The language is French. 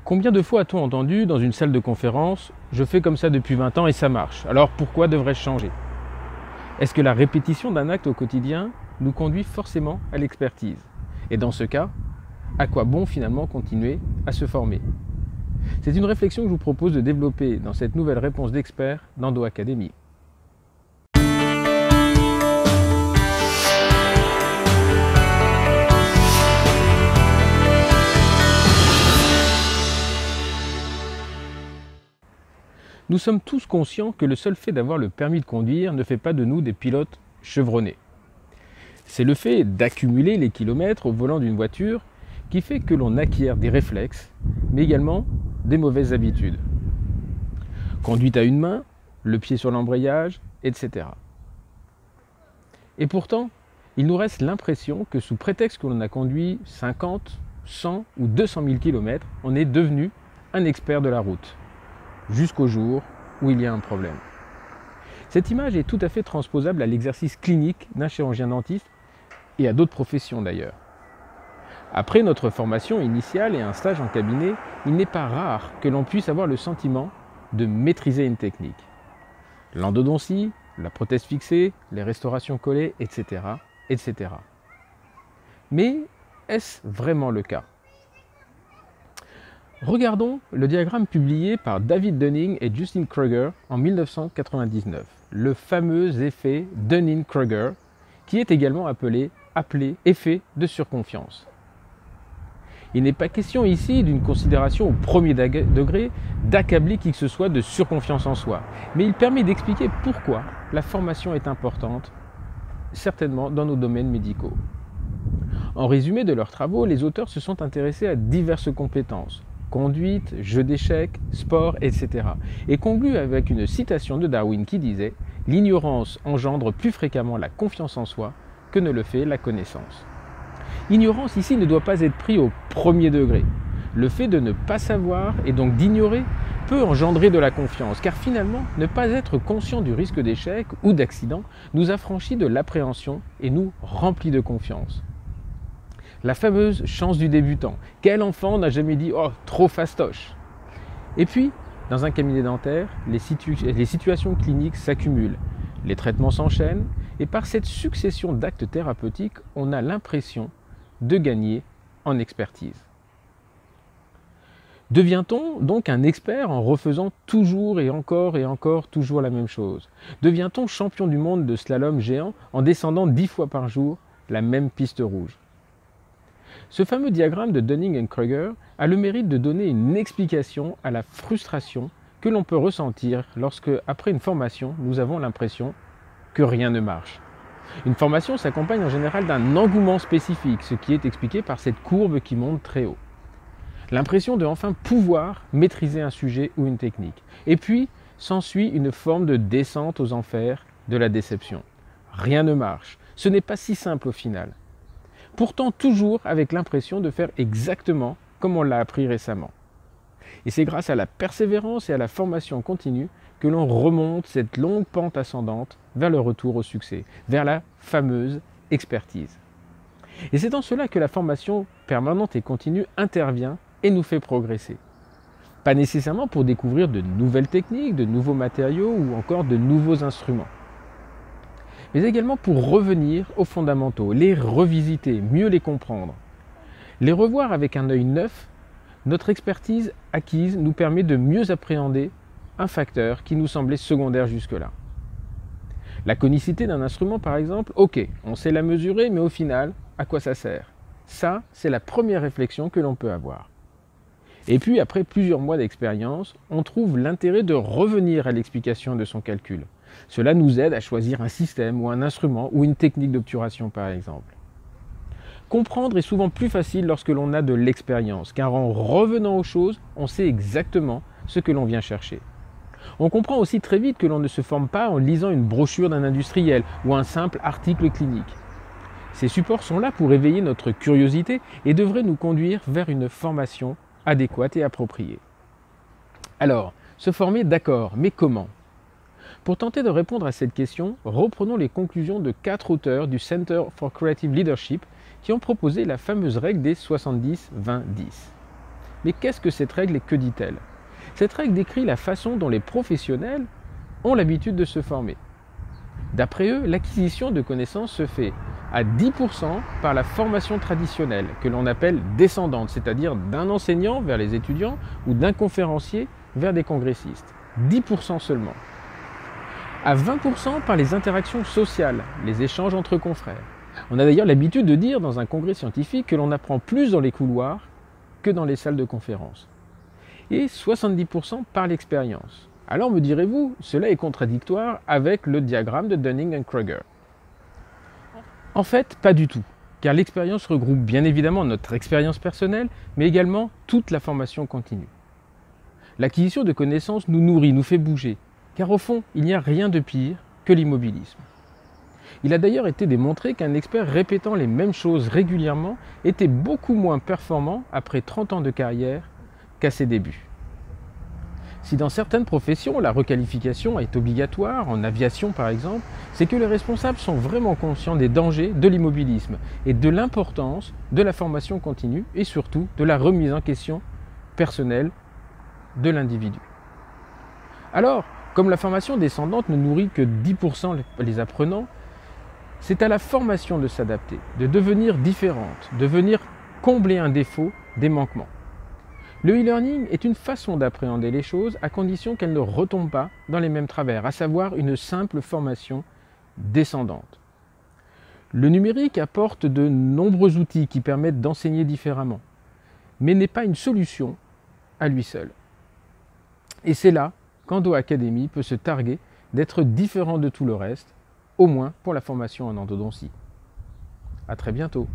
Combien de fois a-t-on entendu dans une salle de conférence « Je fais comme ça depuis 20 ans et ça marche, alors pourquoi devrais-je changer ?» Est-ce que la répétition d'un acte au quotidien nous conduit forcément à l'expertise? Et dans ce cas, à quoi bon finalement continuer à se former? C'est une réflexion que je vous propose de développer dans cette nouvelle réponse d'expert d'Endo Academy. Nous sommes tous conscients que le seul fait d'avoir le permis de conduire ne fait pas de nous des pilotes chevronnés. C'est le fait d'accumuler les kilomètres au volant d'une voiture qui fait que l'on acquiert des réflexes, mais également des mauvaises habitudes. Conduite à une main, le pied sur l'embrayage, etc. Et pourtant, il nous reste l'impression que sous prétexte que l'on a conduit 50, 100 ou 200 000 km, on est devenu un expert de la route. Jusqu'au jour où il y a un problème. Cette image est tout à fait transposable à l'exercice clinique d'un chirurgien dentiste et à d'autres professions d'ailleurs. Après notre formation initiale et un stage en cabinet, il n'est pas rare que l'on puisse avoir le sentiment de maîtriser une technique. L'endodontie, la prothèse fixée, les restaurations collées, etc., etc. Mais est-ce vraiment le cas ? Regardons le diagramme publié par David Dunning et Justin Kruger en 1999, le fameux effet Dunning-Kruger, qui est également appelé effet de surconfiance. Il n'est pas question ici d'une considération au premier degré d'accabler qui que ce soit de surconfiance en soi, mais il permet d'expliquer pourquoi la formation est importante, certainement dans nos domaines médicaux. En résumé de leurs travaux, les auteurs se sont intéressés à diverses compétences, conduite, jeu d'échecs, sport, etc. et concluent avec une citation de Darwin qui disait « L'ignorance engendre plus fréquemment la confiance en soi que ne le fait la connaissance ». Ignorance ici ne doit pas être pris au premier degré. Le fait de ne pas savoir et donc d'ignorer peut engendrer de la confiance, car finalement, ne pas être conscient du risque d'échec ou d'accident nous affranchit de l'appréhension et nous remplit de confiance. La fameuse chance du débutant. Quel enfant n'a jamais dit « Oh, trop fastoche !» Et puis, dans un cabinet dentaire, les situations cliniques s'accumulent, les traitements s'enchaînent, et par cette succession d'actes thérapeutiques, on a l'impression de gagner en expertise. Devient-on donc un expert en refaisant toujours et encore toujours la même chose? Devient-on champion du monde de slalom géant en descendant 10 fois par jour la même piste rouge? Ce fameux diagramme de Dunning et Kruger a le mérite de donner une explication à la frustration que l'on peut ressentir lorsque, après une formation, nous avons l'impression que rien ne marche. Une formation s'accompagne en général d'un engouement spécifique, ce qui est expliqué par cette courbe qui monte très haut. L'impression de enfin pouvoir maîtriser un sujet ou une technique. Et puis, s'ensuit une forme de descente aux enfers de la déception. Rien ne marche. Ce n'est pas si simple au final. Pourtant toujours avec l'impression de faire exactement comme on l'a appris récemment. Et c'est grâce à la persévérance et à la formation continue que l'on remonte cette longue pente ascendante vers le retour au succès, vers la fameuse expertise. Et c'est en cela que la formation permanente et continue intervient et nous fait progresser. Pas nécessairement pour découvrir de nouvelles techniques, de nouveaux matériaux ou encore de nouveaux instruments, mais également pour revenir aux fondamentaux, les revisiter, mieux les comprendre. Les revoir avec un œil neuf, notre expertise acquise nous permet de mieux appréhender un facteur qui nous semblait secondaire jusque-là. La conicité d'un instrument par exemple, ok, on sait la mesurer, mais au final, à quoi ça sert? Ça, c'est la première réflexion que l'on peut avoir. Et puis, après plusieurs mois d'expérience, on trouve l'intérêt de revenir à l'explication de son calcul. Cela nous aide à choisir un système ou un instrument ou une technique d'obturation par exemple. Comprendre est souvent plus facile lorsque l'on a de l'expérience, car en revenant aux choses, on sait exactement ce que l'on vient chercher. On comprend aussi très vite que l'on ne se forme pas en lisant une brochure d'un industriel ou un simple article clinique. Ces supports sont là pour éveiller notre curiosité et devraient nous conduire vers une formation adéquate et appropriée. Alors, se former, d'accord, mais comment ? Pour tenter de répondre à cette question, reprenons les conclusions de 4 auteurs du Center for Creative Leadership qui ont proposé la fameuse règle des 70-20-10. Mais qu'est-ce que cette règle et que dit-elle? Cette règle décrit la façon dont les professionnels ont l'habitude de se former. D'après eux, l'acquisition de connaissances se fait à 10% par la formation traditionnelle, que l'on appelle descendante, c'est-à-dire d'un enseignant vers les étudiants ou d'un conférencier vers des congressistes. 10% seulement. À 20% par les interactions sociales, les échanges entre confrères. On a d'ailleurs l'habitude de dire dans un congrès scientifique que l'on apprend plus dans les couloirs que dans les salles de conférence. Et 70% par l'expérience. Alors me direz-vous, cela est contradictoire avec le diagramme de Dunning-Kruger. En fait, pas du tout, car l'expérience regroupe bien évidemment notre expérience personnelle, mais également toute la formation continue. L'acquisition de connaissances nous nourrit, nous fait bouger, car au fond, il n'y a rien de pire que l'immobilisme. Il a d'ailleurs été démontré qu'un expert répétant les mêmes choses régulièrement était beaucoup moins performant après 30 ans de carrière qu'à ses débuts. Si dans certaines professions, la requalification est obligatoire, en aviation par exemple, c'est que les responsables sont vraiment conscients des dangers de l'immobilisme et de l'importance de la formation continue et surtout de la remise en question personnelle de l'individu. Alors, comme la formation descendante ne nourrit que 10% les apprenants, c'est à la formation de s'adapter, de devenir différente, de venir combler un défaut, des manquements. Le e-learning est une façon d'appréhender les choses à condition qu'elles ne retombent pas dans les mêmes travers, à savoir une simple formation descendante. Le numérique apporte de nombreux outils qui permettent d'enseigner différemment, mais n'est pas une solution à lui seul. Et c'est là qu'Endo Academy peut se targuer d'être différent de tout le reste, au moins pour la formation en endodontie. À très bientôt.